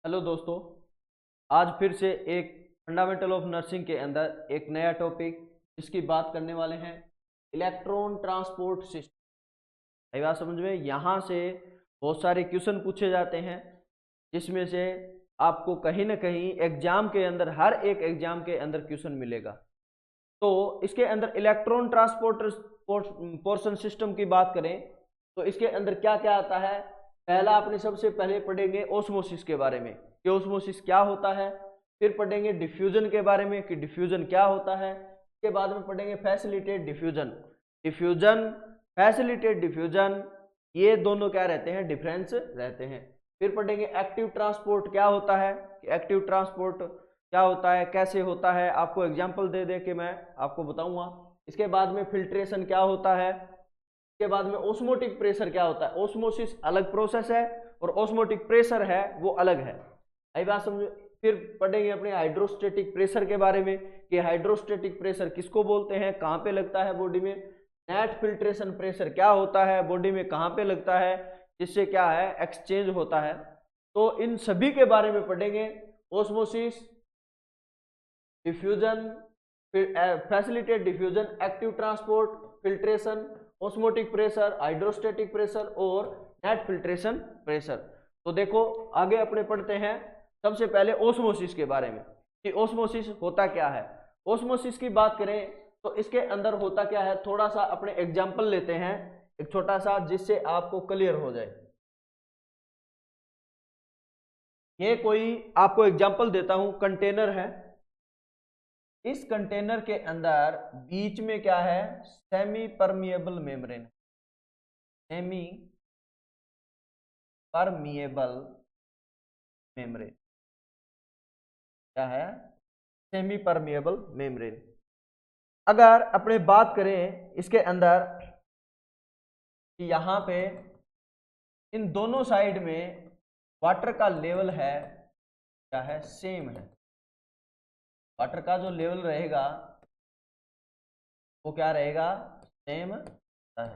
Hello दोस्तों, आज फिर से एक फंडामेंटल ऑफ नर्सिंग के अंदर एक नया टॉपिक जिसकी बात करने वाले हैं इलेक्ट्रॉन ट्रांसपोर्ट सिस्टम। ये बात समझ में, यहाँ से बहुत सारे क्वेश्चन पूछे जाते हैं जिसमें से आपको कहीं ना कहीं एग्जाम के अंदर, हर एक एग्जाम के अंदर क्वेश्चन मिलेगा। तो इसके अंदर इलेक्ट्रॉन ट्रांसपोर्ट पोर्शन सिस्टम की बात करें तो इसके अंदर क्या क्या आता है। पहला अपने सबसे पहले पढ़ेंगे ओस्मोसिस के बारे में कि ओस्मोसिस क्या होता है। फिर पढ़ेंगे डिफ्यूजन के बारे में कि डिफ्यूजन क्या होता है। इसके बाद में पढ़ेंगे facilitate diffusion. Diffusion, facilitate diffusion, ये दोनों क्या रहते हैं, डिफरेंस रहते हैं। फिर पढ़ेंगे एक्टिव ट्रांसपोर्ट क्या होता है, एक्टिव ट्रांसपोर्ट क्या होता है, कैसे होता है, आपको एग्जाम्पल दे दे के मैं आपको बताऊंगा। इसके बाद में फिल्ट्रेशन क्या होता है। इसके बाद में ओस्मोटिक प्रेशर क्या होता है। ओस्मोसिस अलग प्रोसेस है और ओस्मोटिक प्रेशर है वो अलग है। आई बात समझ। फिर पढ़ेंगे अपने हाइड्रोस्टेटिक प्रेशर के बारे में कि हाइड्रोस्टेटिक प्रेशर किसको बोलते हैं, कहाँ पे लगता है बॉडी में। नेट फिल्ट्रेशन प्रेशर क्या होता है, बॉडी में कहाँ पे लगता है, जिससे क्या है एक्सचेंज होता है। तो इन सभी के बारे में पढ़ेंगे। Osmosis, diffusion, facilitate diffusion, active transport, filtration, osmotic pressure, hydrostatic pressure और नेट फिल्ट्रेशन प्रेशर। तो देखो आगे अपने पढ़ते हैं सबसे पहले ओस्मोसिस के बारे में कि ओस्मोसिस होता क्या है। ओस्मोसिस की बात करें तो इसके अंदर होता क्या है, थोड़ा सा अपने एग्जाम्पल लेते हैं एक छोटा सा, जिससे आपको क्लियर हो जाए। ये कोई आपको एग्जाम्पल देता हूं, कंटेनर है। इस कंटेनर के अंदर बीच में क्या है, semi permeable membrane. Semi permeable membrane क्या है, सेमी परमिएबल मेम्ब्रेन। अगर अपने बात करें इसके अंदर कि यहाँ पे इन दोनों साइड में वाटर का लेवल है क्या है, सेम है। वाटर का जो लेवल रहेगा वो क्या रहेगा, सेम है।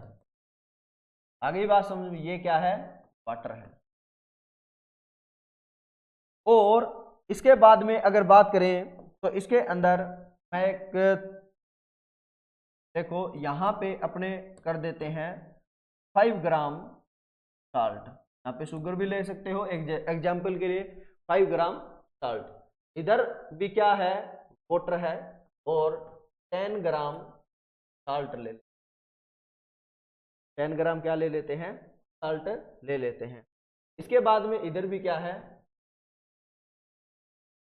आगे बात समझ में, ये क्या है, वाटर है। और इसके बाद में अगर बात करें तो इसके अंदर मैं एक, देखो यहाँ पे अपने कर देते हैं 5 ग्राम साल्ट। यहाँ पे शुगर भी ले सकते हो एग्जाम्पल के लिए, 5 ग्राम साल्ट। इधर भी क्या है, वाटर है और 10 ग्राम साल्ट ले, 10 ग्राम क्या ले लेते हैं, साल्ट ले लेते हैं। इसके बाद में इधर भी क्या है।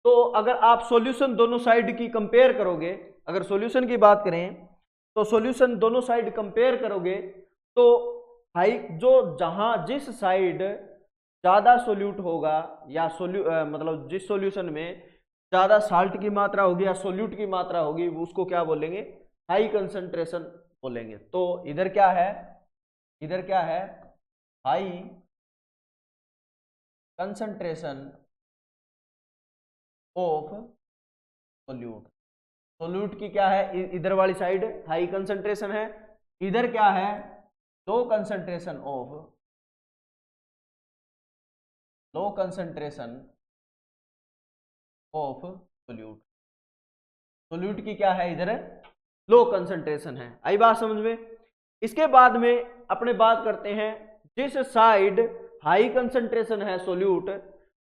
तो अगर आप सॉल्यूशन दोनों साइड की कंपेयर करोगे, अगर सॉल्यूशन की बात करें तो सॉल्यूशन दोनों साइड कंपेयर करोगे तो हाई जो जहां जिस साइड ज्यादा सोल्यूट होगा या मतलब जिस सॉल्यूशन में ज्यादा साल्ट की मात्रा होगी या सोल्यूट की मात्रा होगी उसको क्या बोलेंगे, हाई कंसंट्रेशन बोलेंगे। तो इधर क्या है, इधर क्या है, high concentration of solute. Solute की क्या है, इधर वाली साइड हाई कंसंट्रेशन है, इधर क्या है, लो concentration of, low concentration of solute. Solute की क्या है, इधर लो कंसंट्रेशन है। आई बात समझ में। इसके बाद में अपने बात करते हैं जिस साइड हाई कंसंट्रेशन है सोल्यूट,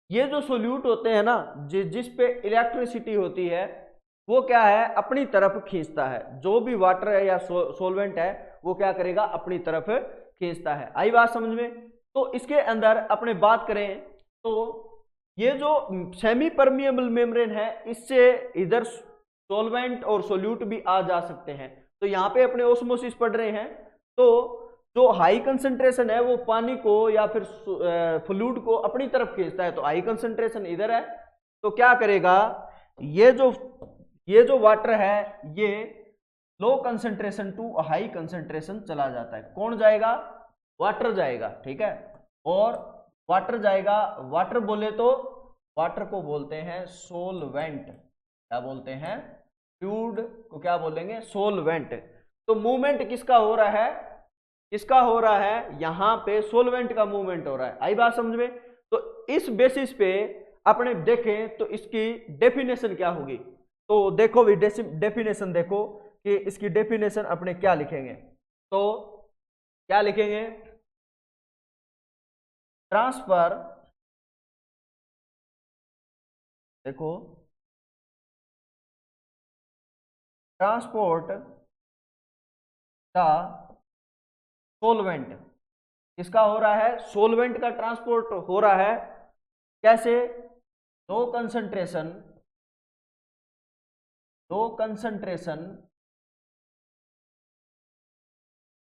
ये जो सोल्यूट होते हैं ना, जिस पे इलेक्ट्रिसिटी होती है वो क्या है, अपनी तरफ खींचता है। जो भी वाटर है या सोलवेंट है वो क्या करेगा, अपनी तरफ खींचता है। आई बात समझ में। तो इसके अंदर अपने बात करें तो ये जो सेमी परमिएबल मेम्ब्रेन है, इससे इधर सोलवेंट और सोल्यूट भी आ जा सकते हैं। तो यहाँ पे अपने ओस्मोसिस पढ़ रहे हैं तो जो हाई कंसंट्रेशन है वो पानी को या फिर फ्लूइड को अपनी तरफ खींचता है। तो हाई कंसंट्रेशन इधर है तो क्या करेगा, ये जो वाटर है ये low concentration to high concentration चला जाता है। कौन जाएगा, वाटर जाएगा, ठीक है। और वाटर जाएगा, वाटर बोले तो वाटर को बोलते हैं सोलवेंट। क्या बोलते हैं, फ्लूइड को क्या बोलेंगे, सोलवेंट। तो मूवमेंट किसका हो रहा है, किसका हो रहा है, यहां पे सोलवेंट का मूवमेंट हो रहा है। आई बात समझ में। तो इस बेसिस पे अपने देखें तो इसकी डेफिनेशन क्या होगी। तो देखो भी डेफिनेशन देखो कि इसकी डेफिनेशन अपने क्या लिखेंगे। तो क्या लिखेंगे, ट्रांसफर, देखो ट्रांसपोर्ट का सोलवेंट, किसका हो रहा है, सोलवेंट का ट्रांसपोर्ट हो रहा है, कैसे, low concentration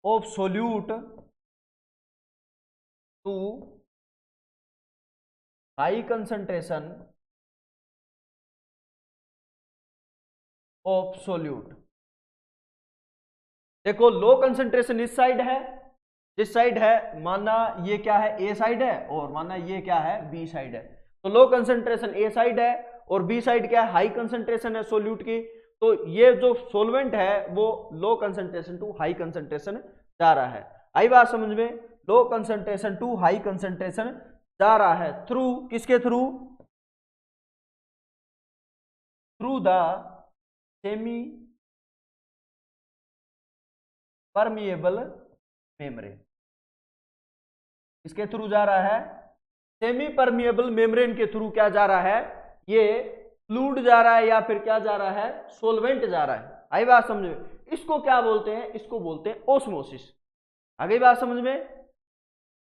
of solute to high concentration of solute. देखो लो कंसंट्रेशन इस साइड है, जिस साइड है, माना ये क्या है, ए साइड है, और माना ये क्या है, बी साइड है। तो लो कंसंट्रेशन ए साइड है और बी साइड क्या है, हाई कंसंट्रेशन है सोल्यूट की। तो ये जो सोलवेंट है वो low concentration to high concentration जा रहा है। आई बात समझ में, low concentration to high concentration जा रहा है थ्रू, किसके through, through the semi permeable membrane. इसके थ्रू जा रहा है, सेमी परमिएबल मेम्ब्रेन के थ्रू क्या जा रहा है, ये फ्लूइड जा रहा है या फिर क्या जा रहा है, सोलवेंट जा रहा है। आई बात समझ में, इसको क्या बोलते हैं, इसको बोलते हैं ओस्मोसिस। आ गई बात समझ में।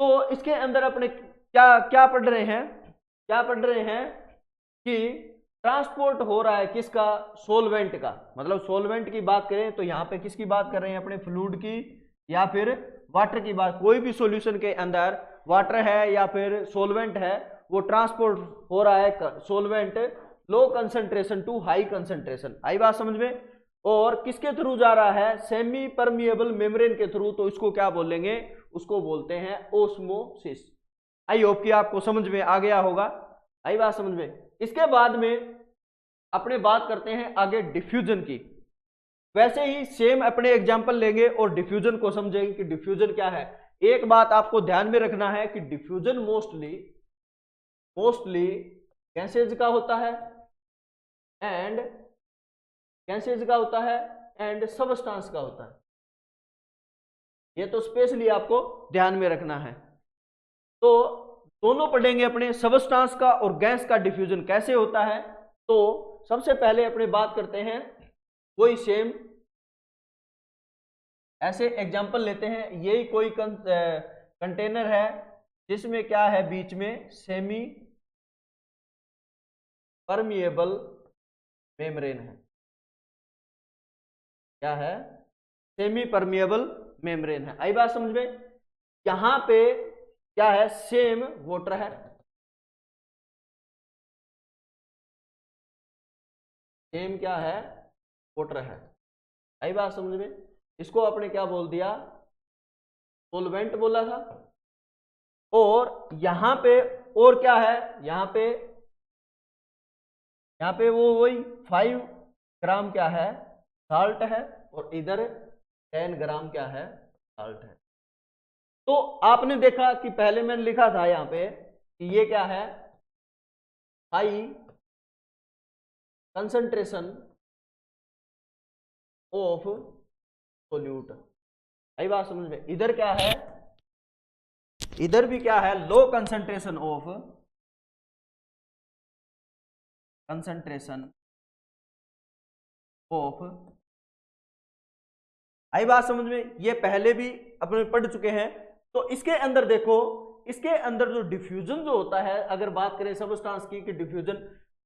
तो इसके अंदर अपने क्या क्या पढ़ रहे हैं, क्या पढ़ रहे हैं कि ट्रांसपोर्ट हो रहा है किसका, सोलवेंट का। मतलब सोलवेंट की बात करें तो यहाँ पे किसकी बात कर रहे हैं, अपने फ्लूइड की या फिर वाटर की बात। कोई भी सॉल्यूशन के अंदर वाटर है या फिर सोलवेंट है, वो ट्रांसपोर्ट हो रहा है solvent low concentration to high concentration. आई बात समझ में। और किसके थ्रू जा रहा है, सेमी परमिएबल मेम्ब्रेन के थ्रू। तो इसको क्या बोलेंगे, उसको बोलते हैं ओस्मोसिस। आई होप कि आपको समझ में आ गया होगा। आई बात समझ में। इसके बाद में अपने बात करते हैं आगे डिफ्यूजन की। वैसे ही सेम अपने एग्जांपल लेंगे और डिफ्यूजन को समझेंगे कि डिफ्यूजन क्या है। एक बात आपको ध्यान में रखना है कि डिफ्यूजन मोस्टली गैसेज का होता है एंड सबस्टांस का होता है। ये तो स्पेशली आपको ध्यान में रखना है। तो दोनों पढ़ेंगे अपने, सबस्टांस का और गैस का डिफ्यूजन कैसे होता है। तो सबसे पहले अपने बात करते हैं, वही सेम ऐसे एग्जांपल लेते हैं। यही कोई कंटेनर है जिसमें क्या है, बीच में सेमी परमिएबल मेम्ब्रेन है। क्या है, सेमी परमिएबल मेम्ब्रेन है। आई बात समझ में। यहां पे क्या है, सेम वाटर है, सेम क्या है, वाटर है। आई बात समझ में। इसको आपने क्या बोल दिया, सोलवेंट बोला था। और यहां पे और क्या है, यहां पे वो वही 5 ग्राम क्या है, साल्ट है, और इधर 10 ग्राम क्या है, साल्ट है। तो आपने देखा कि पहले मैंने लिखा था यहां पे कि ये क्या है, हाई कंसंट्रेशन ऑफ सोल्यूट। आई बात समझ में। इधर क्या है, इधर भी क्या है, लो कंसंट्रेशन ऑफ आई बात समझ में। ये पहले भी अपने पढ़ चुके हैं। तो इसके अंदर देखो, इसके अंदर जो डिफ्यूजन जो होता है, अगर बात करें सबस्टांस की कि डिफ्यूजन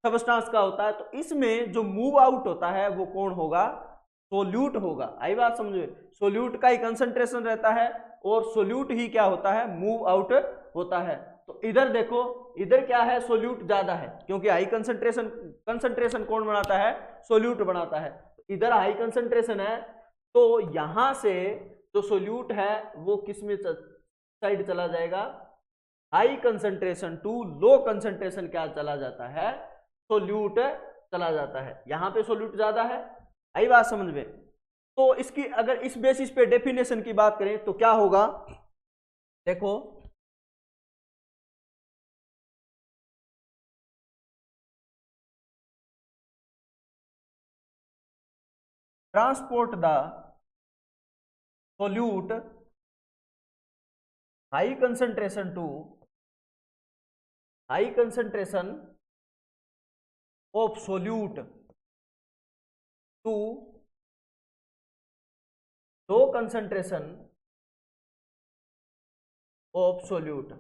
सबस्टांस का होता है, तो इसमें जो मूव आउट होता है वो कौन होगा, सोल्यूट होगा। आई बात समझे। सोल्यूट का ही कंसंट्रेशन रहता है और सोल्यूट ही क्या होता है, मूव आउट होता है। तो इधर देखो, इधर क्या है, सोल्यूट ज्यादा है, क्योंकि हाई कंसंट्रेशन कौन बनाता है, सोल्यूट बनाता है। इधर हाई कंसंट्रेशन है, तो यहां से जो सोल्यूट है वो किस में साइड चला जाएगा, high concentration to low concentration क्या चला जाता है, सोल्यूट चला जाता है। यहां पे सोल्यूट ज्यादा है। आई बात समझ में। तो इसकी अगर इस बेसिस पे डेफिनेशन की बात करें तो क्या होगा, देखो transport the solute high concentration to high concentration of solute to low concentration of solute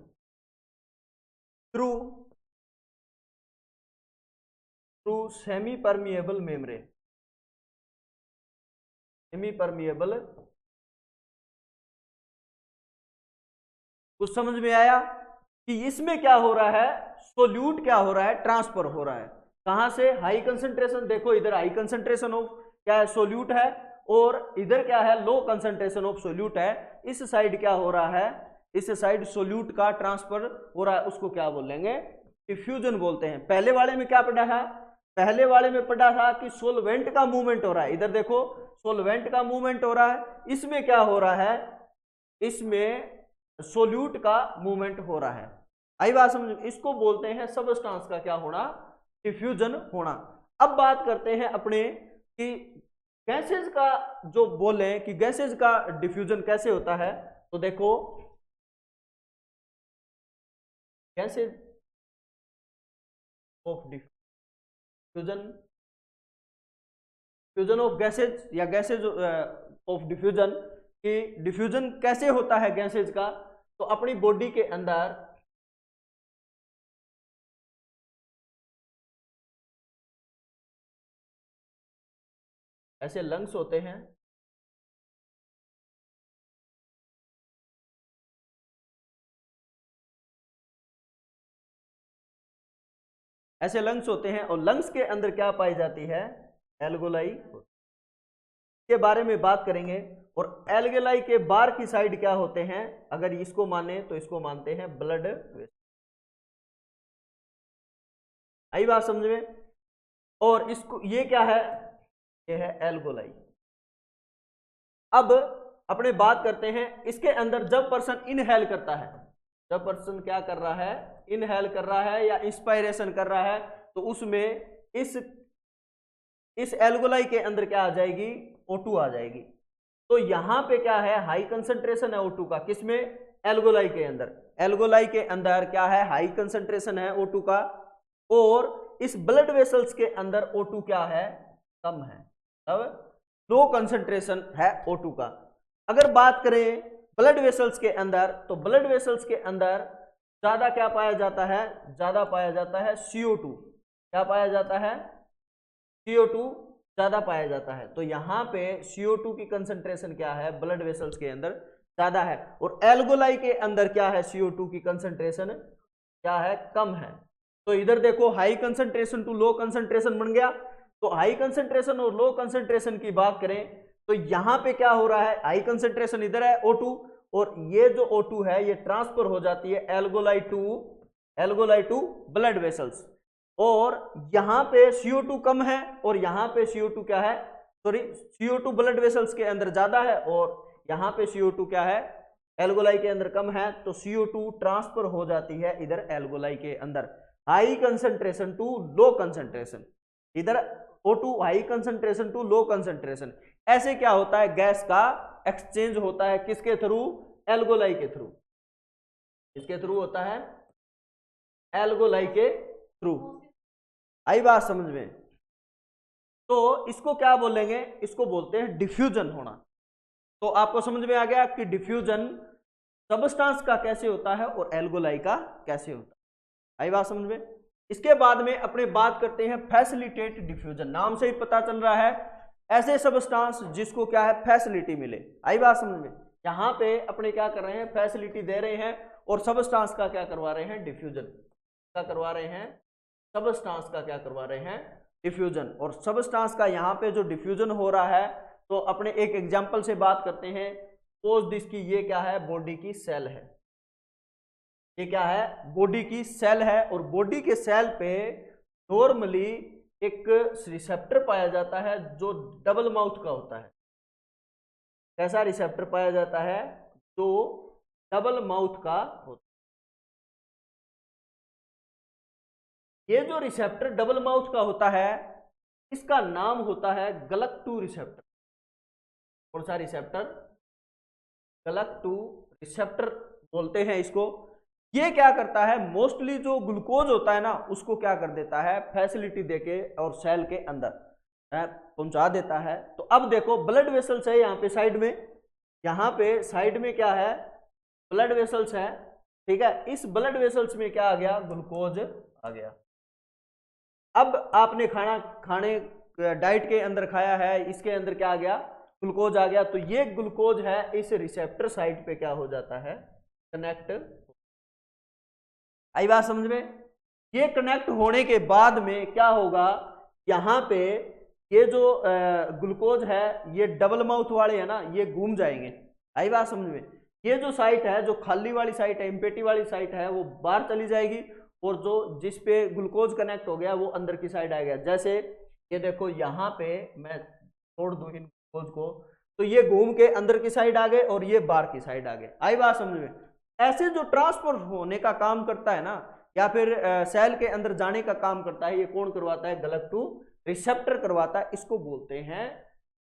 through semi permeable membrane. Semi permeable, कुछ समझ में आया कि इसमें क्या हो रहा है, सोल्यूट क्या हो रहा है, ट्रांसफर हो रहा है कहां से, हाई कंसंट्रेशन, देखो इधर हाई कंसंट्रेशन ऑफ क्या है, सोल्यूट है, और इधर क्या है, लो कंसंट्रेशन ऑफ सोल्यूट है। इस साइड क्या हो रहा है, इस साइड सोल्यूट का ट्रांसफर हो रहा है, उसको क्या बोलेंगे, डिफ्यूजन बोलते हैं। पहले वाले में क्या पढ़ा है, पहले वाले में पढ़ा था कि सोलवेंट का मूवमेंट हो रहा है, इधर देखो सोलवेंट का मूवमेंट हो रहा है, इसमें क्या हो रहा है, इसमें सोल्यूट का मूवमेंट हो रहा है। आई बात समझ, इसको बोलते हैं सबस्टांस का क्या होना, डिफ्यूजन होना। अब बात करते हैं अपने कि गैसेज का, जो बोले कि गैसेज का डिफ्यूजन कैसे होता है, तो देखो gases of diffusion, diffusion of gases या गैसेज ऑफ डिफ्यूजन, कि डिफ्यूजन कैसे होता है गैसेज का, तो अपनी बॉडी के अंदर ऐसे लंग्स होते हैं, ऐसे लंग्स होते हैं, और लंग्स के अंदर क्या पाई जाती है, एल्गोलाई के बारे में बात करेंगे। और एल्गोलाई के बाहर की साइड क्या होते हैं, अगर इसको माने तो इसको मानते हैं ब्लड वेसल। आई बात समझ में, और इसको ये क्या है, ये है एल्गोलाई। अब अपने बात करते हैं इसके अंदर, जब पर्सन इनहेल करता है, जब पर्सन क्या कर रहा है, इनहेल कर रहा है या इंस्पायरेशन कर रहा है, तो उसमें इस एल्गोलाई के अंदर क्या आ जाएगी, O2 आ जाएगी। तो यहां पे क्या है, हाई कंसंट्रेशन है O2 का, किसमें, एल्गोलाई के अंदर। एल्गोलाई के अंदर क्या है, हाई कंसंट्रेशन है O2 का, और इस ब्लड वेसल्स के अंदर O2 क्या है, कम है, अब लो कंसंट्रेशन है O2 का। अगर बात करें ब्लड वेसल्स के अंदर, तो ब्लड वेसल्स के अंदर ज्यादा क्या पाया जाता है, ज्यादा पाया जाता है CO2। क्या पाया जाता है, CO2 ज्यादा पाया जाता है। तो यहां पे CO2 की कंसंट्रेशन क्या है, ब्लड वेसल्स के अंदर ज्यादा है, और एल्गोलाई के अंदर क्या है, CO2 की कंसंट्रेशन क्या है, कम है। तो इधर देखो high concentration to low concentration बन गया। तो हाई कंसंट्रेशन और लो कंसंट्रेशन की बात करें, तो यहां पे क्या हो रहा है, हाई कंसंट्रेशन इधर है O2, और ये जो O2 है ये ट्रांसफर हो जाती है एल्गोलाई टू ब्लड वेसल्स, और यहां पे CO2 कम है, और यहां पे CO2 क्या है, सॉरी CO2 ब्लड वेसल्स के अंदर ज्यादा है, और यहां पे CO2 क्या है, एल्गोलाई के अंदर कम है। तो CO2 ट्रांसफर हो जाती है इधर एल्गोलाई के अंदर, high concentration to low concentration, इधर O2 high concentration to low concentration. ऐसे क्या होता है, गैस का एक्सचेंज होता है, किसके थ्रू, एल्गोलाई के थ्रू। किसके थ्रू होता है, एल्गोलाई के थ्रू। आई बात समझ में, तो इसको क्या बोलेंगे, इसको बोलते हैं डिफ्यूजन होना। तो आपको समझ में आ गया कि डिफ्यूजन सबस्टांस का कैसे होता है और एल्गोलाई का कैसे होता है। आई बात समझ में। इसके बाद में अपने बात करते हैं फैसिलिटेट डिफ्यूजन। नाम से ही पता चल रहा है, ऐसे सबस्टांस जिसको क्या है, फैसिलिटी मिले। आई बात समझ में, यहां पे अपने क्या कर रहे हैं, फैसिलिटी दे रहे हैं, और सबस्टांस का क्या करवा रहे हैं, डिफ्यूजन का करवा रहे हैं, सबस्टांस का क्या करवा रहे हैं, डिफ्यूजन। और सबस्टांस का यहाँ पे जो डिफ्यूजन हो रहा है, तो अपने एक एग्जांपल से बात करते हैं। सपोज दिस की ये क्या है, बॉडी की सेल है, ये क्या है, बॉडी की सेल है, और बॉडी के सेल पे नॉर्मली एक रिसेप्टर पाया जाता है जो डबल माउथ का होता है। कैसा रिसेप्टर पाया जाता है, जो डबल माउथ का होता है। ये जो रिसेप्टर डबल माउथ का होता है, इसका नाम होता है गलक2 रिसेप्टर। कौन सा रिसेप्टर, GLUT2 रिसेप्टर बोलते हैं इसको। ये क्या करता है, मोस्टली जो ग्लूकोज होता है ना उसको क्या कर देता है, फैसिलिटी देके और सेल के अंदर पहुंचा देता है। तो अब देखो ब्लड वेसल्स है यहाँ पे साइड में, यहाँ पे साइड में क्या है, ब्लड वेसल्स है, ठीक है। इस ब्लड वेसल्स में क्या आ गया, ग्लूकोज आ गया। अब आपने खाने डाइट के अंदर खाया है, इसके अंदर क्या आ गया, ग्लूकोज आ गया। तो ये ग्लूकोज है इस रिसेप्टर साइट पे क्या हो जाता है, कनेक्ट। आई बात समझ में। ये कनेक्ट होने के बाद में क्या होगा, यहाँ पे ये जो ग्लूकोज है ये डबल माउथ वाले है ना, ये घूम जाएंगे। आई बात समझ में। ये जो साइट है, जो खाली वाली साइट है, एम्प्टी वाली साइट है, वो बाहर चली जाएगी, और जो जिस पे ग्लूकोज कनेक्ट हो गया वो अंदर की साइड आ गया। जैसे ये देखो यहाँ पे मैं छोड़ दूं इन ग्लूकोज को, तो ये घूम के अंदर की साइड आ गए और ये बाहर की साइड आ गए। आई बात समझ में। ऐसे जो ट्रांसफर होने का काम करता है ना, या फिर सेल के अंदर जाने का काम करता है, ये कौन करवाता है, GLUT2 रिसेप्टर करवाता है। इसको बोलते हैं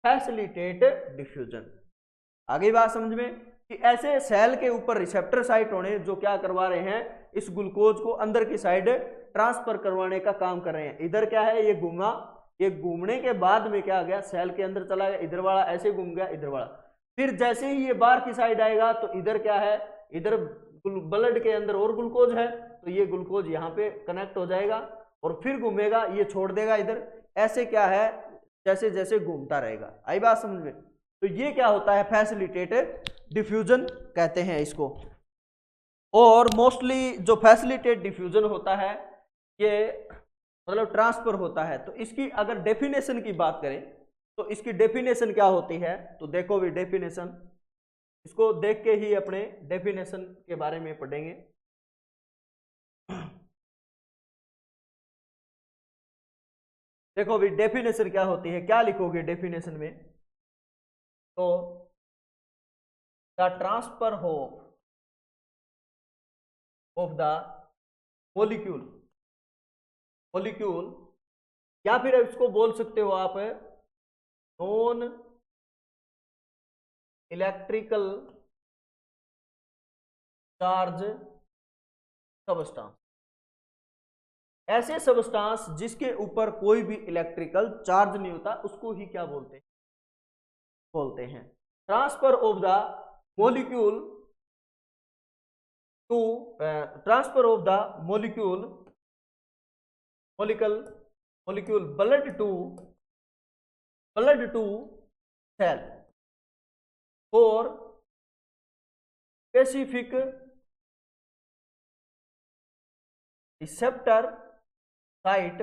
फैसिलिटेट डिफ्यूजन। आगे बात समझ में कि ऐसे सेल के ऊपर रिसेप्टर साइट होने जो क्या करवा रहे हैं, इस ग्लूकोज को अंदर की साइड ट्रांसफर करवाने का काम कर रहे हैं। इधर क्या है, ये घूमा, ये घूमने के बाद में क्या आ गया, सेल के अंदर चला गया, इधर वाला ऐसे घूम गया, इधर वाला। फिर जैसे ही ये बाहर की साइड आएगा तो इधर क्या है, इधर ब्लड के अंदर और ग्लूकोज है, तो ये ग्लूकोज यहाँ पे कनेक्ट हो जाएगा और फिर घूमेगा, ये छोड़ देगा इधर। ऐसे क्या है, जैसे जैसे घूमता रहेगा। आई बात समझ में। तो ये क्या होता है, फैसिलिटेटेड डिफ्यूजन कहते हैं इसको। और मोस्टली जो फैसिलिटेटेड डिफ्यूजन होता है, ये मतलब ट्रांसफर होता है। तो इसकी अगर डेफिनेशन की बात करें तो इसकी डेफिनेशन क्या होती है, तो देखो भी डेफिनेशन, इसको देख के ही अपने डेफिनेशन के बारे में पढ़ेंगे। देखो भी डेफिनेशन क्या होती है, क्या लिखोगे डेफिनेशन में, तो the transfer of the molecule, या फिर इसको बोल सकते हो आप नॉन इलेक्ट्रिकल चार्ज सबस्टांस। ऐसे सबस्टांस जिसके ऊपर कोई भी इलेक्ट्रिकल चार्ज नहीं होता, उसको ही क्या बोलते हैं transfer of the molecule to transfer of the molecule blood to cell for specific receptor site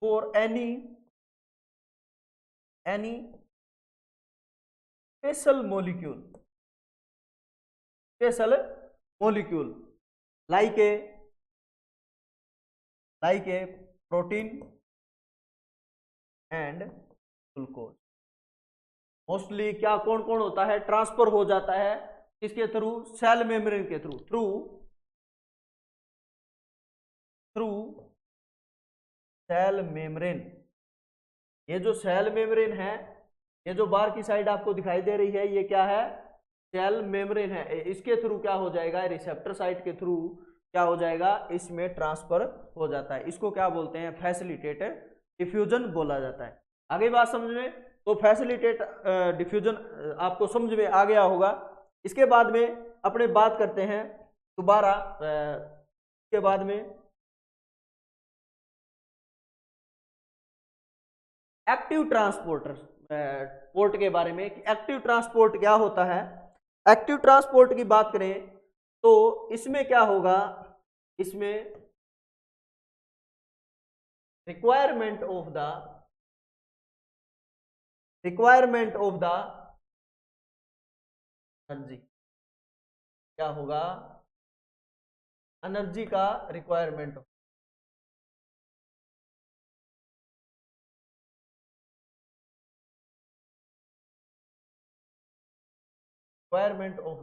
for any special molecule like a protein and glucose. Mostly क्या कौन कौन होता है, ट्रांसफर हो जाता है किसके थ्रू, सेल मेम्ब्रेन के थ्रू सेल मेम्ब्रेन। ये जो सेल मेम्ब्रेन है, ये जो बाहर की साइड आपको दिखाई दे रही है, ये क्या है, सेल मेम्ब्रेन है। इसके थ्रू क्या हो जाएगा, रिसेप्टर साइट के थ्रू क्या हो जाएगा, इसमें ट्रांसफर हो जाता है। इसको क्या बोलते हैं, फैसिलिटेटेड डिफ्यूजन बोला जाता है। आगे बात समझ में। तो फैसिलिटेट डिफ्यूजन आपको समझ में आ गया होगा। इसके बाद में अपने बात करते हैं दोबारा इसके बाद में एक्टिव ट्रांसपोर्ट के बारे में। एक्टिव ट्रांसपोर्ट क्या होता है, एक्टिव ट्रांसपोर्ट की बात करें तो इसमें क्या होगा, इसमें रिक्वायरमेंट ऑफ द एनर्जी क्या होगा, एनर्जी का रिक्वायरमेंट ऑफ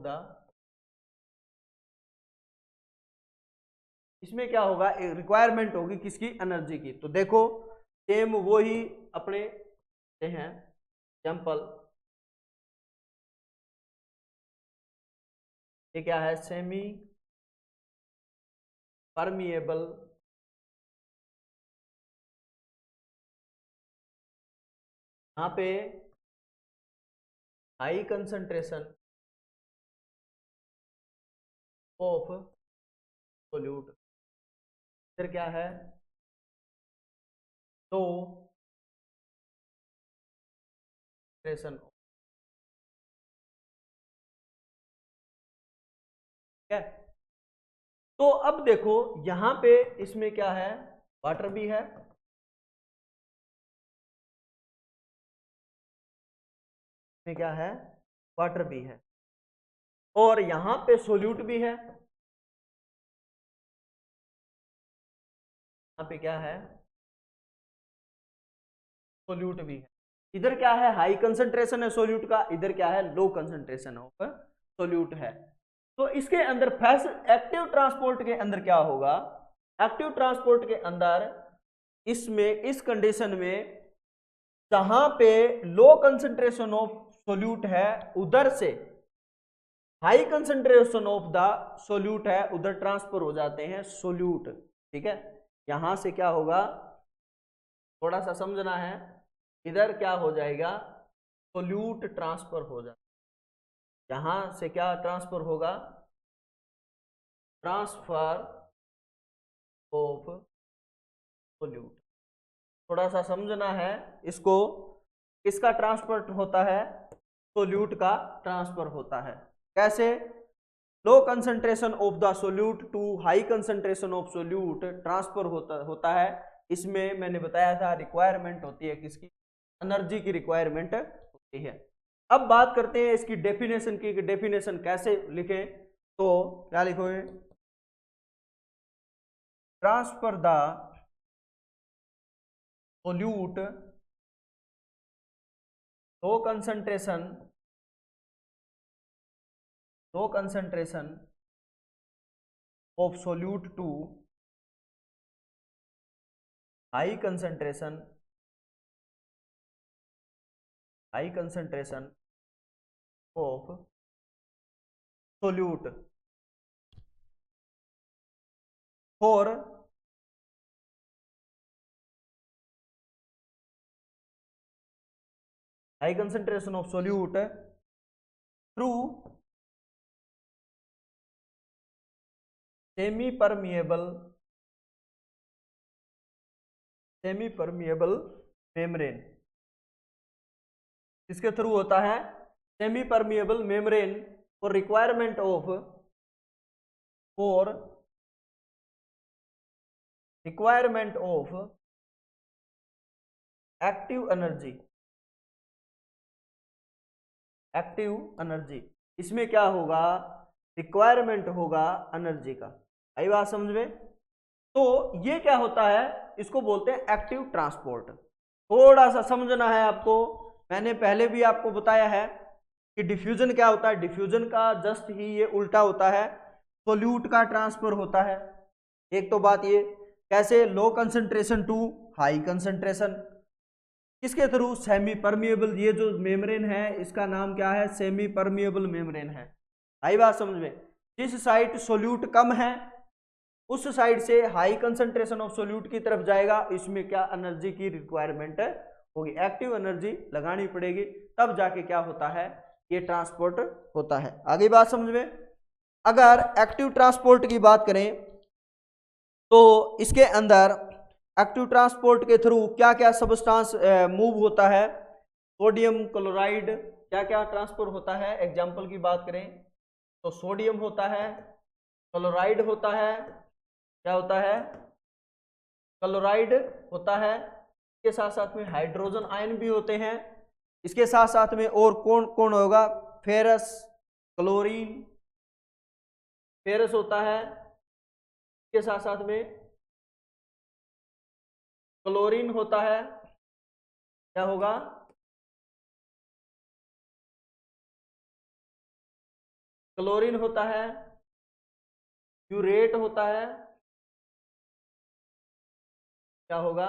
द, इसमें क्या होगा, रिक्वायरमेंट होगी किसकी, एनर्जी की। तो देखो सेम वो ही अपने हैं एग्जाम्पल। ये क्या है, सेमी परमिएबल यहाँ पे हाई कंसंट्रेशन ऑफ सोल्यूट, फिर क्या है, लो कंसंट्रेशन, ठीक है। तो अब देखो यहां पे इसमें क्या है, वाटर भी है, इसमें क्या है, वाटर भी है, और यहां पे सोल्यूट भी है, यहां पे क्या है, सोल्यूट भी है। इधर क्या है, हाई कंसंट्रेशन है सोल्यूट का, इधर क्या है, लो कंसंट्रेशन ऑफ सोल्यूट है। तो इसके अंदर फैस एक्टिव ट्रांसपोर्ट के अंदर क्या होगा, एक्टिव ट्रांसपोर्ट के अंदर इसमें इस कंडीशन में जहां पे लो कंसंट्रेशन ऑफ सोल्यूट है उधर से high concentration of the solute है उधर ट्रांसफर हो जाते हैं सोल्यूट, ठीक है। यहां से क्या होगा, थोड़ा सा समझना है, इधर क्या हो जाएगा, सोल्यूट ट्रांसफर हो जाएगा, यहां से क्या ट्रांसफर होगा, ट्रांसफर ऑफ सोल्यूट, थोड़ा सा समझना है इसको, किसका ट्रांसफर होता है, सोल्यूट का ट्रांसफर होता है। कैसे, low concentration of the solute to high concentration of solute transfer होता है। इसमें मैंने बताया था रिक्वायरमेंट होती है किसकी, एनर्जी की रिक्वायरमेंट होती है। अब बात करते हैं इसकी डेफिनेशन की, डेफिनेशन कैसे लिखें, तो क्या लिखोगे, transfer the solute low concentration of solute to high concentration of solute for high concentration of solute through semi permeable membrane, इसके थ्रू होता है semi permeable membrane for requirement of active energy, इसमें क्या होगा, रिक्वायरमेंट होगा energy का। आई बात समझ में। तो ये क्या होता है, इसको बोलते हैं एक्टिव ट्रांसपोर्ट। थोड़ा सा समझना है आपको, मैंने पहले भी आपको बताया है कि डिफ्यूजन क्या होता है, डिफ्यूजन का जस्ट ही ये उल्टा होता है, सोल्यूट का ट्रांसफर होता है। एक तो बात ये, कैसे, low concentration to high concentration, किसके थ्रू, सेमी परमिएबल, ये जो मेम्ब्रेन है इसका नाम क्या है, सेमी परमिएबल मेम्ब्रेन है। आई बात समझ में। जिस साइड सोल्यूट कम है उस साइड से हाई कंसंट्रेशन ऑफ सोल्यूट की तरफ जाएगा, इसमें क्या एनर्जी की रिक्वायरमेंट होगी, एक्टिव एनर्जी लगानी पड़ेगी, तब जाके क्या होता है, ये ट्रांसपोर्ट होता है। आगे बात समझ में। अगर एक्टिव ट्रांसपोर्ट की बात करें तो इसके अंदर एक्टिव ट्रांसपोर्ट के थ्रू क्या क्या सबस्टांस मूव होता है, सोडियम क्लोराइड, क्या क्या ट्रांसफर होता है। एग्जांपल की बात करें तो सोडियम होता है, क्लोराइड होता है, क्या होता है, क्लोराइड होता है, इसके साथ साथ में हाइड्रोजन आयन भी होते हैं, इसके साथ साथ में और कौन कौन होगा, फेरस, क्लोरीन, फेरस होता है, इसके साथ साथ में क्लोरीन होता है, क्या होगा, क्लोरीन होता है, यूरेट होता है, क्या होगा,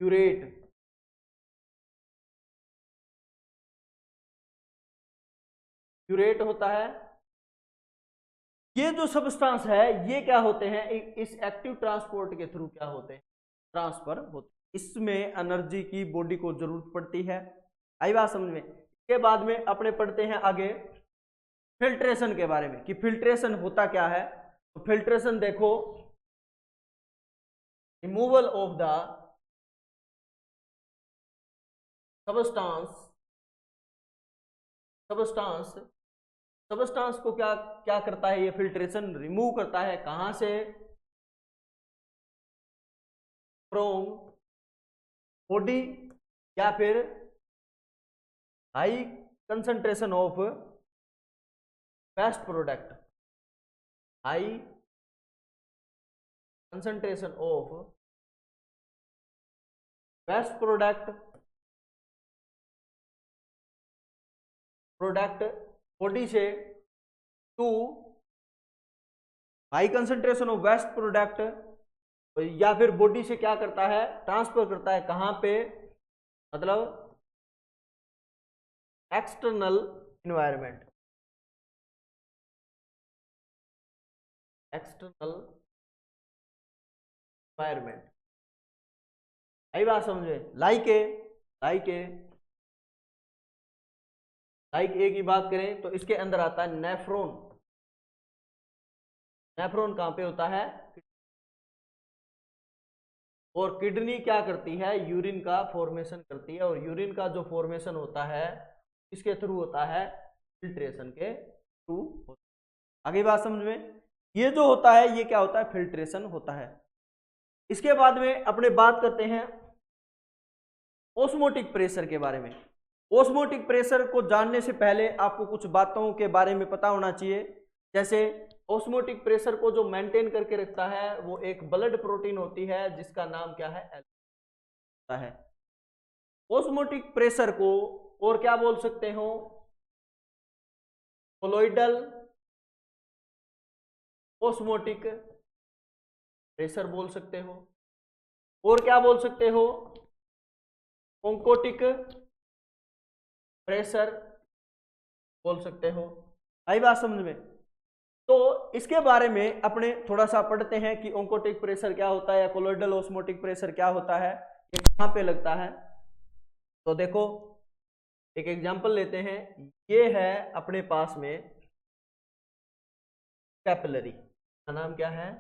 क्यूरेट, क्यूरेट होता है। ये जो सब्सटेंस है ये क्या होते हैं, इस एक्टिव ट्रांसपोर्ट के थ्रू क्या होते हैं, ट्रांसफर होते हैं। इसमें एनर्जी की बॉडी को जरूरत पड़ती है। आई बात समझ में। इसके बाद में अपने पढ़ते हैं आगे फिल्ट्रेशन के बारे में कि फिल्ट्रेशन होता क्या है। तो फिल्ट्रेशन देखो, removal of the substance substance को क्या क्या करता है, ये फिल्ट्रेशन रिमूव करता है। कहां से, फ्रॉम बॉडी या फिर high concentration of waste product, high concentration of waste product body से to high concentration of waste product, या फिर बॉडी से क्या करता है, ट्रांसफर करता है। कहां पे, मतलब एक्सटर्नल इन्वायरमेंट, एक्सटर्नल इन्वायरमेंट। आई बात समझे। लाइक ए की बात करें तो इसके अंदर आता है नेफ्रॉन। नेफ्रॉन कहां पे होता है, और किडनी क्या करती है, यूरिन का फॉर्मेशन करती है। और यूरिन का जो फॉर्मेशन होता है इसके थ्रू होता है, फिल्ट्रेशन के थ्रू होता है। आगे बात समझ में। ये जो होता है ये क्या होता है, फिल्ट्रेशन होता है। इसके बाद में अपने बात करते हैं ऑस्मोटिक प्रेशर के बारे में। ऑस्मोटिक प्रेशर को जानने से पहले आपको कुछ बातों के बारे में पता होना चाहिए। जैसे ऑस्मोटिक प्रेशर को जो मेंटेन करके रखता है वो एक ब्लड प्रोटीन होती है जिसका नाम क्या है, होता है। ऑस्मोटिक प्रेशर को और क्या बोल सकते हो, कोलोइडल ऑस्मोटिक प्रेशर बोल सकते हो, और क्या बोल सकते हो, ओंकोटिक प्रेशर बोल सकते हो। आई बात समझ में। तो इसके बारे में अपने थोड़ा सा पढ़ते हैं कि ओंकोटिक प्रेशर क्या होता है या कोलोइडल ऑस्मोटिक प्रेशर क्या होता है, ये कहां पे लगता है। तो देखो एक एग्जांपल लेते हैं। ये है अपने पास में कैपिलरी, का नाम क्या है,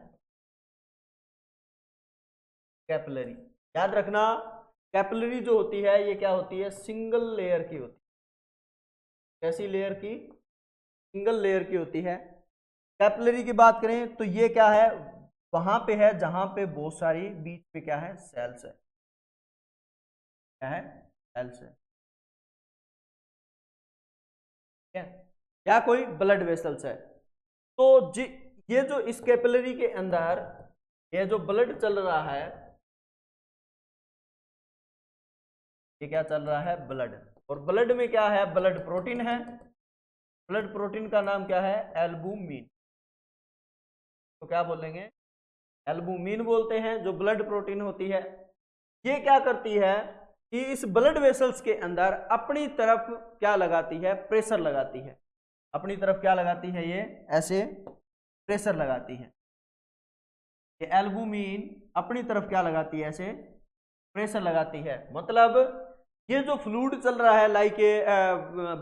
कैपिलरी। याद रखना कैपिलरी जो होती है ये क्या होती है, सिंगल लेयर की होती है। कैसी लेयर की, सिंगल लेयर की होती है। कैपिलरी की बात करें तो ये क्या है, वहां पे है जहां पे बहुत सारी बीच पे क्या है, सेल्स है। क्या है, सेल्स है, ठीक है, या कोई ब्लड वेसल्स है। तो ये जो इस कैपिलरी के अंदर ये जो ब्लड चल रहा है, ये क्या चल रहा है, ब्लड। और ब्लड में क्या है, ब्लड प्रोटीन है। ब्लड प्रोटीन का नाम क्या है, एल्बुमिन। तो क्या बोलेंगे, एल्बुमिन बोलते हैं जो ब्लड प्रोटीन होती है। ये क्या करती है कि इस ब्लड वेसल्स के अंदर अपनी तरफ क्या लगाती है, प्रेशर लगाती है। अपनी तरफ क्या लगाती है, ये ऐसे प्रेशर लगाती है। ये एल्बुमिन अपनी तरफ क्या लगाती है, ऐसे प्रेशर लगाती है। मतलब ये जो फ्लूइड चल रहा है, लाइक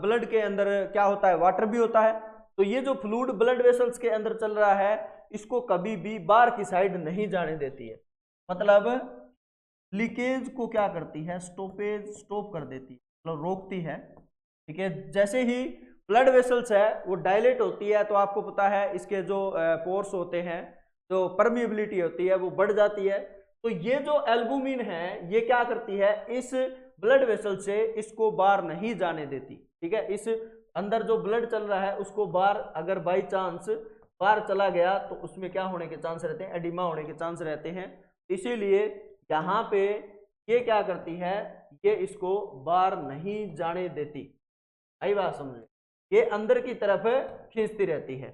ब्लड के अंदर क्या होता है, वाटर भी होता है। तो ये जो फ्लूइड ब्लड वेसल्स के अंदर चल रहा है इसको कभी भी बाहर की साइड नहीं जाने देती है। मतलब लीकेज को क्या करती है, स्टॉप कर देती है, मतलब रोकती है। ठीक है, जैसे ही ब्लड वेसल्स है वो डायलेट होती है तो आपको पता है इसके जो पोर्स होते हैं, जो परमिएबिलिटी होती है वो बढ़ जाती है। तो ये जो एल्बुमिन है ये क्या करती है, इस ब्लड वेसल से इसको बाहर नहीं जाने देती। ठीक है, इस अंदर जो ब्लड चल रहा है उसको बाहर अगर बाई चांस बाहर चला गया तो उसमें क्या होने के चांस रहते हैं, एडिमा होने के चांस रहते हैं। इसीलिए यहाँ पे ये क्या करती है, ये इसको बाहर नहीं जाने देती। आई बात समझे, ये अंदर की तरफ खींचती रहती है।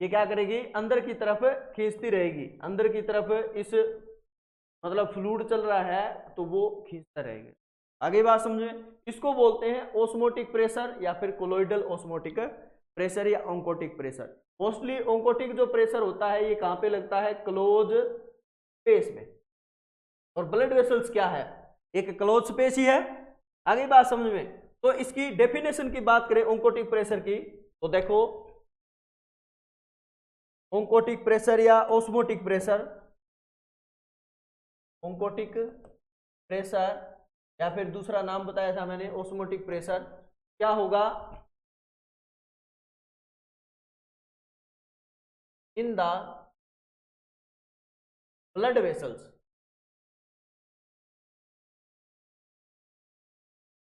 ये क्या करेगी, अंदर की तरफ खींचती रहेगी, अंदर की तरफ इस मतलब फ्लूइड चल रहा है तो वो खींचता रहेगा। आगे बात समझे, इसको बोलते हैं ओस्मोटिक प्रेशर या फिर कोलोइडल ओस्मोटिक प्रेशर या ओंकोटिक प्रेशर। मोस्टली ओंकोटिक जो प्रेशर होता है ये कहां पे लगता है, क्लोज स्पेस में। और ब्लड वेसल्स क्या है, एक क्लोज स्पेस ही है। आगे बात समझ में, तो इसकी डेफिनेशन की बात करें ओंकोटिक प्रेशर की, तो देखो ओंकोटिक प्रेशर या ओस्मोटिक प्रेशर, ओंकोटिक प्रेशर या फिर दूसरा नाम बताया था मैंने ओस्मोटिक प्रेशर, क्या होगा, in the blood vessels,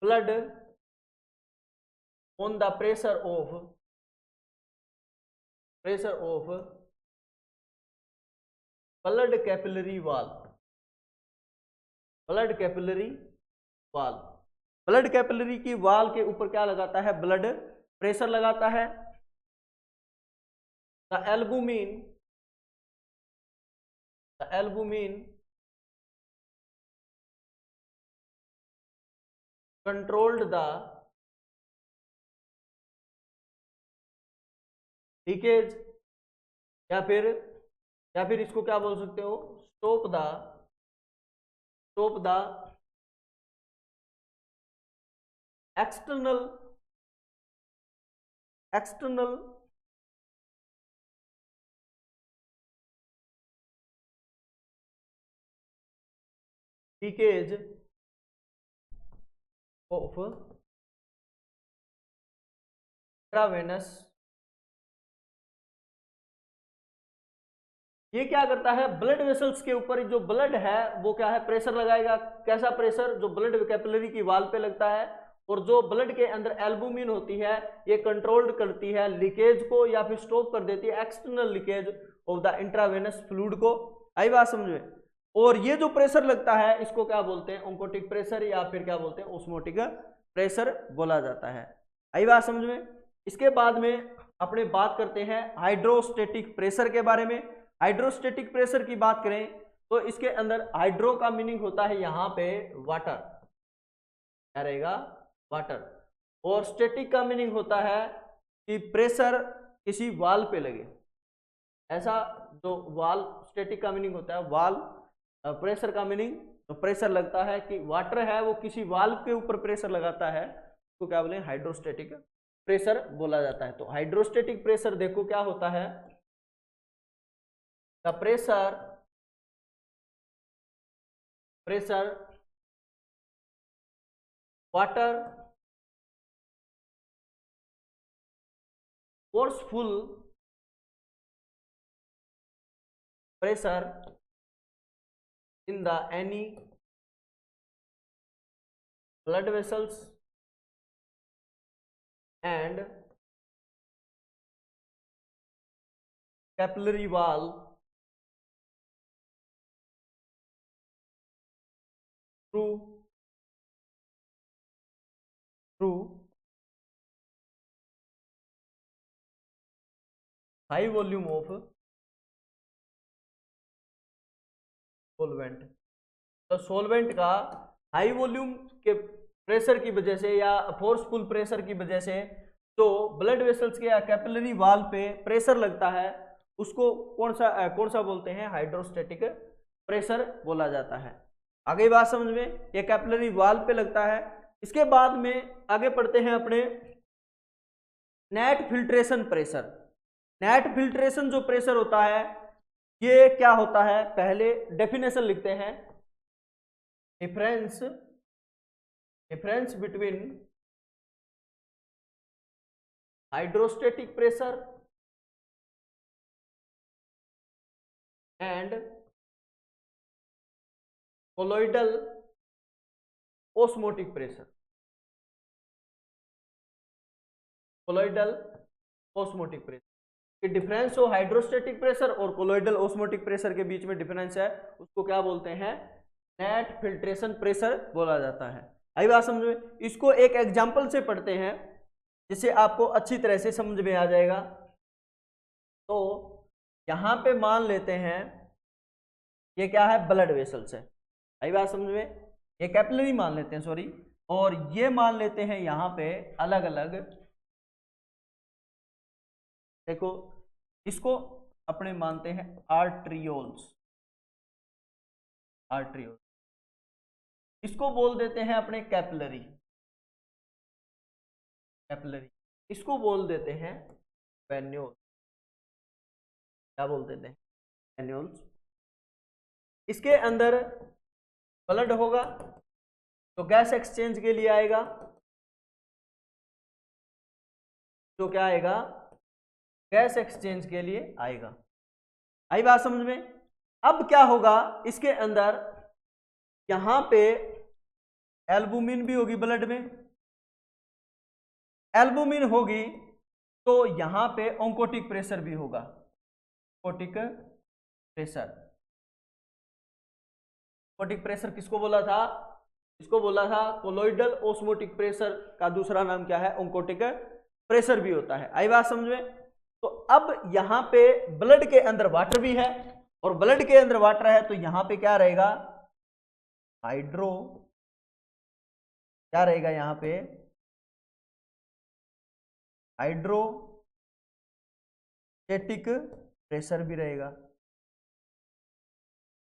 blood on the pressure of blood capillary wall, blood capillary wall, blood capillary की वॉल के ऊपर क्या लगाता है, ब्लड प्रेशर लगाता है। The albumin controlled the leakage, या फिर इसको क्या बोल सकते हो, stop the external leakage of intravenous. ये क्या करता है, ब्लड वेसल्स के ऊपर जो ब्लड है वो क्या है, प्रेशर लगाएगा। कैसा प्रेशर, जो ब्लड कैपिलरी की वॉल पे लगता है, और जो ब्लड के अंदर एल्बुमिन होती है ये कंट्रोल्ड करती है लीकेज को, या फिर स्टॉप कर देती है external leakage of the intravenous fluid को। आई बात समझ में। और ये जो प्रेशर लगता है इसको क्या बोलते हैं, ओंकोटिक प्रेशर या फिर क्या बोलते हैं, ओस्मोटिक प्रेशर बोला जाता है। आई बात समझ में। इसके बाद में अपने बात करते हैं हाइड्रोस्टेटिक प्रेशर के बारे में। हाइड्रोस्टेटिक प्रेशर की बात करें तो इसके अंदर हाइड्रो का मीनिंग होता है यहां पे वाटर, क्या रहेगा, वाटर। और स्टेटिक का मीनिंग होता है कि प्रेशर किसी वाल पे लगे, ऐसा जो वाल, स्टेटिक का मीनिंग होता है वाल, प्रेशर का मीनिंग, तो प्रेशर लगता है कि वाटर है वो किसी वाल के ऊपर प्रेशर लगाता है, तो क्या बोले, हाइड्रोस्टेटिक प्रेशर बोला जाता है। तो हाइड्रोस्टेटिक प्रेशर देखो क्या होता है, the pressure water forceful pressure in the any blood vessels and capillary wall through high volume of solvent। तो सोलवेंट का हाई वॉल्यूम के प्रेशर की वजह से या फोर्सफुल प्रेशर की वजह से जो ब्लड वेसल्स के या कैपिलरी वाल पे प्रेशर लगता है उसको कौन सा बोलते हैं, हाइड्रोस्टेटिक प्रेशर बोला जाता है। आगे बात समझ में, ये कैपिलरी वाल पे लगता है। इसके बाद में आगे पढ़ते हैं अपने net filtration pressure. Net filtration जो प्रेशर होता है ये क्या होता है, पहले डेफिनेशन लिखते हैं, difference between hydrostatic pressure and colloidal osmotic pressure. Colloidal osmotic pressure कि डिफरेंस हो हाइड्रोस्टेटिक प्रेशर और कोलोइडल ओस्मोटिक प्रेशर के बीच में डिफरेंस है, उसको क्या बोलते हैं, नेट फिल्ट्रेशन प्रेशर बोला जाता है। आई बात समझ में। इसको एक एग्जांपल से पढ़ते हैं जिससे आपको अच्छी तरह से समझ में आ जाएगा। तो यहां पे मान लेते हैं ये क्या है, ब्लड वेसल्स है। आई बात समझ में, ये कैपिलरी मान लेते हैं, सॉरी, और ये मान लेते हैं यहाँ पे अलग अलग, देखो इसको अपने मानते हैं आर्ट्रियोल्स, आर्ट्रियोल्स, इसको बोल देते हैं अपने कैपिलरी, कैपिलरी, इसको बोल देते हैं वेन्यूल, क्या बोल देते हैं, वेन्यूल्स। इसके अंदर ब्लड होगा तो गैस एक्सचेंज के लिए आएगा, तो क्या आएगा, गैस एक्सचेंज के लिए आएगा। आई बात समझ में। अब क्या होगा, इसके अंदर यहां पे एल्बुमिन भी होगी ब्लड में, एल्बुमिन होगी तो यहां पे ऑन्कोटिक प्रेशर भी होगा, ऑन्कोटिक प्रेशर। ऑन्कोटिक प्रेशर किसको बोला था, इसको बोला था कोलोइडल ओस्मोटिक प्रेशर का दूसरा नाम क्या है, ऑन्कोटिक प्रेशर भी होता है। आई बात समझ में। तो अब यहां पे ब्लड के अंदर वाटर भी है, और ब्लड के अंदर वाटर है तो यहां पे क्या रहेगा, हाइड्रो, क्या रहेगा यहां पे, हाइड्रोस्टेटिक प्रेशर भी रहेगा।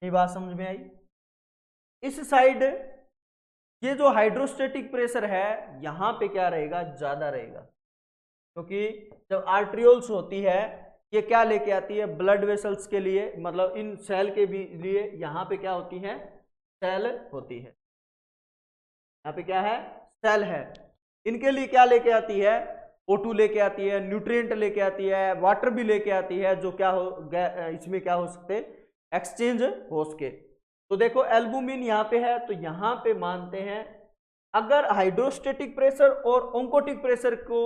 ये बात समझ में आई। इस साइड ये जो हाइड्रोस्टेटिक प्रेशर है यहां पे क्या रहेगा, ज्यादा रहेगा, क्योंकि जब आर्ट्रियोल्स होती है ये क्या लेके आती है, ब्लड वेसल्स के लिए, मतलब इन सेल के भी लिए यहाँ पे क्या होती है, सेल होती है, यहाँ पे क्या है, सेल है, इनके लिए क्या लेके आती है, O2 लेके आती है, न्यूट्रिएंट लेके आती है, वाटर भी लेके आती है, जो क्या हो, इसमें क्या हो सकते, एक्सचेंज हो सके। तो देखो एल्बुमिन यहाँ पे है, तो यहाँ पे मानते हैं अगर हाइड्रोस्टेटिक प्रेशर और ऑन्कोटिक प्रेशर को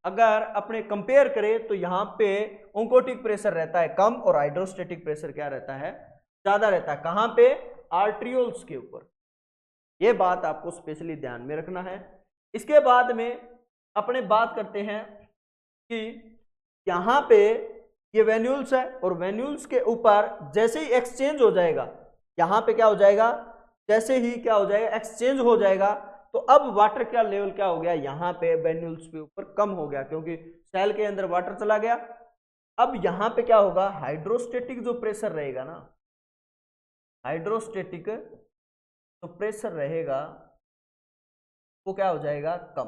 अगर अपने कंपेयर करें तो यहाँ पे ऑन्कोटिक प्रेशर रहता है कम और हाइड्रोस्टेटिक प्रेशर क्या रहता है, ज्यादा रहता है। कहाँ पे, आर्ट्रियोल्स के ऊपर। ये बात आपको स्पेशली ध्यान में रखना है। इसके बाद में अपने बात करते हैं कि यहाँ पे ये वेन्यूल्स है, और वेन्यूल्स के ऊपर जैसे ही एक्सचेंज हो जाएगा, यहाँ पे क्या हो जाएगा, जैसे ही क्या हो जाएगा, एक्सचेंज हो जाएगा, तो अब वाटर का लेवल क्या हो गया, यहाँ पे वेन्यूल्स के ऊपर कम हो गया, क्योंकि सेल के अंदर वाटर चला गया। अब यहाँ पे क्या होगा, हाइड्रोस्टेटिक जो प्रेशर रहेगा ना, हाइड्रोस्टेटिक जो प्रेशर रहेगा वो क्या हो जाएगा, कम,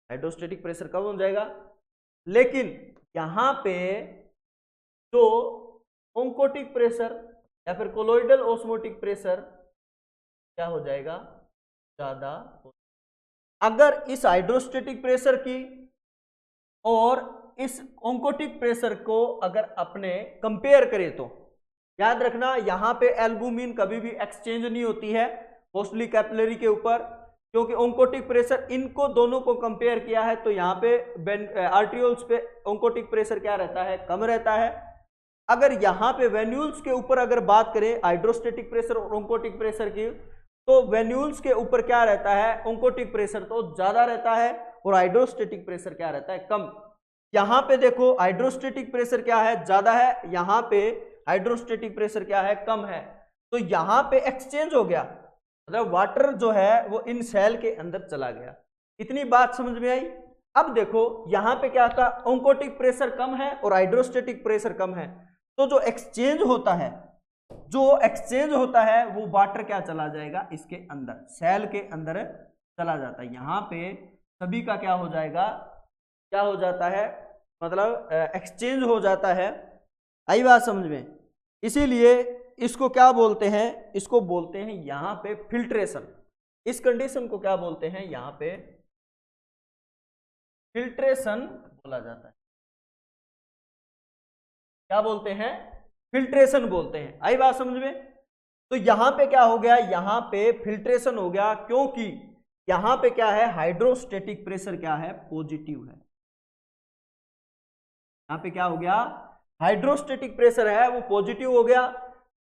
हाइड्रोस्टेटिक प्रेशर कम हो जाएगा। लेकिन यहाँ पे जो ऑन्कोटिक प्रेशर या फिर कोलोइडल ओस्मोटिक प्रेशर क्या हो जाएगा, ज्यादा। अगर इस हाइड्रोस्टेटिक प्रेशर की और इस ऑन्कोटिक प्रेशर को अगर अपने कंपेयर करें तो याद रखना यहाँ पे एल्बुमिन कभी भी एक्सचेंज नहीं होती है मोस्टली कैपिलरी के ऊपर, क्योंकि ऑन्कोटिक प्रेशर, इनको दोनों को कंपेयर किया है तो यहाँ पे आर्ट्रियोल्स पे ऑन्कोटिक प्रेशर क्या रहता है, कम रहता है। अगर यहाँ पे वेन्यूल्स के ऊपर अगर बात करें हाइड्रोस्टेटिक प्रेशर और ऑन्कोटिक प्रेशर की, तो वेन्यूल्स के ऊपर क्या रहता है, ऑन्कोटिक प्रेशर तो ज्यादा रहता है और हाइड्रोस्टेटिक प्रेशर क्या रहता है, कम। यहाँ पे देखो हाइड्रोस्टेटिक प्रेशर क्या है, ज्यादा है, यहाँ पे हाइड्रोस्टेटिक प्रेशर क्या है, कम है। तो यहाँ पे एक्सचेंज हो गया, मतलब वाटर जो है वो इन सेल के अंदर चला गया। इतनी बात समझ में आई। अब देखो यहाँ पे क्या था, ऑन्कोटिक प्रेशर कम है और हाइड्रोस्टेटिक प्रेशर कम है, तो जो एक्सचेंज होता है, वो वाटर क्या चला जाएगा, इसके अंदर, सेल के अंदर चला जाता है। यहाँ पे सभी का क्या हो जाएगा, क्या हो जाता है, मतलब एक्सचेंज हो जाता है। आई बात समझ में। इसीलिए इसको क्या बोलते हैं, इसको बोलते हैं यहाँ पे फिल्ट्रेशन। इस कंडीशन को क्या बोलते हैं, यहाँ पे फिल्ट्रेशन बोला जाता है। क्या बोलते हैं, फिल्ट्रेशन बोलते हैं। आई बात समझ में। तो यहां पे क्या हो गया, यहां पे फिल्ट्रेशन हो गया, क्योंकि यहां पे क्या है, हाइड्रोस्टेटिक प्रेशर क्या है, पॉजिटिव है। यहां पे क्या हो गया, हाइड्रोस्टेटिक प्रेशर है वो पॉजिटिव हो गया।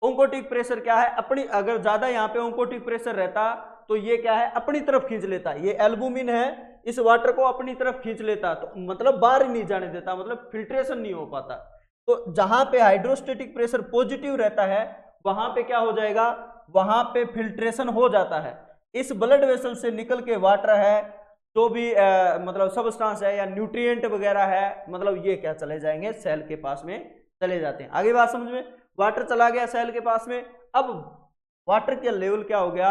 ऑन्कोटिक प्रेशर क्या है, अपनी, अगर ज्यादा यहाँ पे ऑन्कोटिक प्रेशर रहता तो ये क्या है, अपनी तरफ खींच लेता, ये एल्बुमिन है, इस वाटर को अपनी तरफ खींच लेता, तो मतलब बाहर ही नहीं जाने देता, मतलब फिल्ट्रेशन नहीं हो पाता। तो जहां पे हाइड्रोस्टेटिक प्रेशर पॉजिटिव रहता है वहां पे क्या हो जाएगा, वहां पे फिल्ट्रेशन हो जाता है। इस ब्लड वेसल से निकल के वाटर है, जो भी मतलब सबस्टांस है या न्यूट्रिएंट वगैरह है, मतलब ये क्या चले जाएंगे सेल के पास में चले जाते हैं। आगे बात समझ में, वाटर चला गया सेल के पास में, अब वाटर का लेवल क्या हो गया,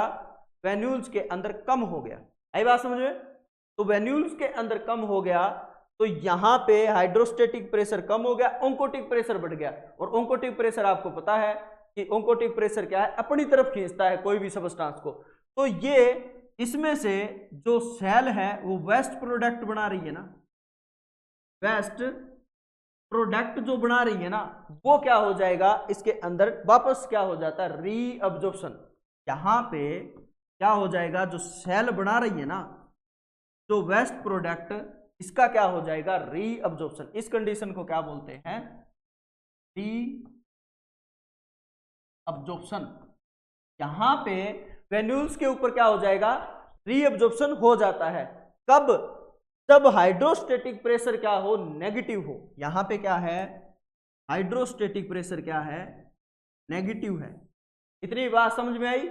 वेन्यूल्स के अंदर कम हो गया। आई बात समझ में, तो वेन्यूल्स के अंदर कम हो गया तो यहां पे हाइड्रोस्टेटिक प्रेशर कम हो गया, ओंकोटिक प्रेशर बढ़ गया। और ओंकोटिक प्रेशर आपको पता है कि ओंकोटिक प्रेशर क्या है, अपनी तरफ खींचता है कोई भी सबस्टांस को। तो ये इसमें से जो सेल है वो वेस्ट प्रोडक्ट बना रही है ना, वेस्ट प्रोडक्ट जो बना रही है ना, वो क्या हो जाएगा, इसके अंदर वापस क्या हो जाता है, रीअब्जॉर्प्शन। यहां पे क्या हो जाएगा, जो सेल बना रही है ना, जो वेस्ट प्रोडक्ट, इसका क्या हो जाएगा, रीअब्जॉर्प्शन। इस कंडीशन को क्या बोलते हैं, रीअब्जॉर्प्शन। यहां पे वेन्यूल्स के ऊपर क्या हो जाएगा, रीअब्जॉर्प्शन हो जाता है। कब, जब हाइड्रोस्टेटिक प्रेशर क्या हो, नेगेटिव हो। यहां पे क्या है, हाइड्रोस्टेटिक प्रेशर क्या है, नेगेटिव है। इतनी बात समझ में आई।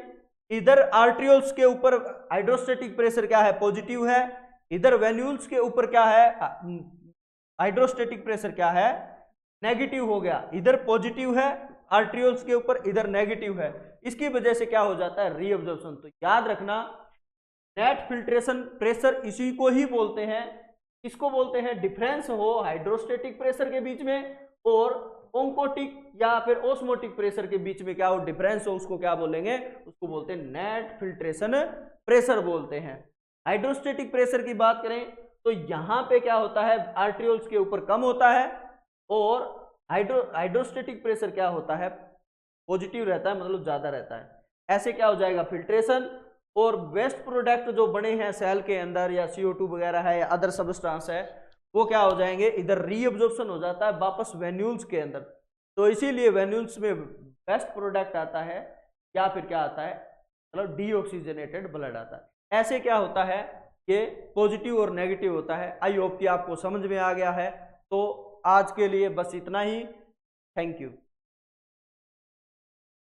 इधर आर्ट्रियोल्स के ऊपर हाइड्रोस्टेटिक प्रेशर क्या है, पॉजिटिव है। इधर वेन्यूल्स के ऊपर क्या है, हाइड्रोस्टेटिक प्रेशर क्या है, नेगेटिव हो गया। इधर पॉजिटिव है आर्ट्रियोल्स के ऊपर, इधर नेगेटिव है। इसकी वजह से क्या हो जाता है, रीअब्जॉर्प्शन। तो याद रखना, नेट फिल्ट्रेशन प्रेशर इसी को ही बोलते हैं। इसको बोलते हैं डिफरेंस हो हाइड्रोस्टेटिक प्रेशर के बीच में और ओंकोटिक या फिर ओस्मोटिक प्रेशर के बीच में क्या हो, डिफरेंस हो, उसको क्या बोलेंगे, उसको बोलते हैं नेट फिल्ट्रेशन प्रेशर बोलते हैं। हाइड्रोस्टेटिक प्रेशर की बात करें तो यहां पे क्या होता है, आर्ट्रियोल्स के ऊपर कम होता है और हाइड्रोस्टेटिक प्रेशर क्या होता है, पॉजिटिव रहता है, मतलब ज्यादा रहता है। ऐसे क्या हो जाएगा, फिल्ट्रेशन। और वेस्ट प्रोडक्ट जो बने हैं सेल के अंदर या CO2 वगैरह है या अदर सबस्टांस है, वो क्या हो जाएंगे, इधर रीअब्जॉर्प्शन हो जाता है वापस वेन्यूल्स के अंदर। तो इसीलिए वेन्यूल्स में वेस्ट प्रोडक्ट आता है या फिर क्या आता है, मतलब डीऑक्सीजनेटेड ब्लड आता है। ऐसे क्या होता है, ये पॉजिटिव और नेगेटिव होता है। आई होप कि आपको समझ में आ गया है। तो आज के लिए बस इतना ही। Thank you.